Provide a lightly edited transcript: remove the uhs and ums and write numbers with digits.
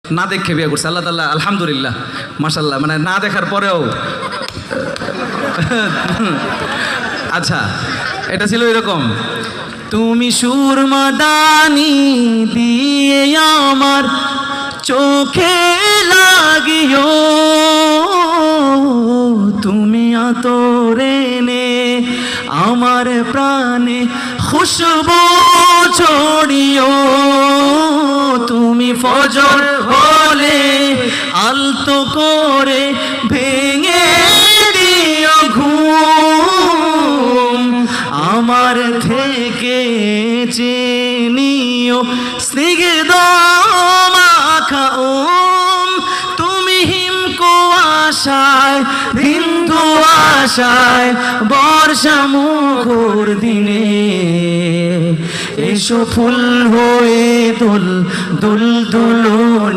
না দেখে বিয়ে করছে আল্লাহ তাআলা আলহামদুলিল্লাহ মাশাআল্লাহ মানে না দেখার পরেও আচ্ছা এটা ছিল এরকম তুমি সুরমাদানি দিয়ে আমার চোখে লাগিও তুমি আতরে নে আমার প্রাণে খুশবু ছড়িও তুমি ফজর হলে আলতো করে ভেঙে দিও ঘুম আমার থেকে চিনিও স্নিগ্ধ মাখা তুমি হিম কুয়াশায় বিন্দু আশায় বর্ষা মুখর দিনে এসো ফুল হয়ে দুল দুল দুলনি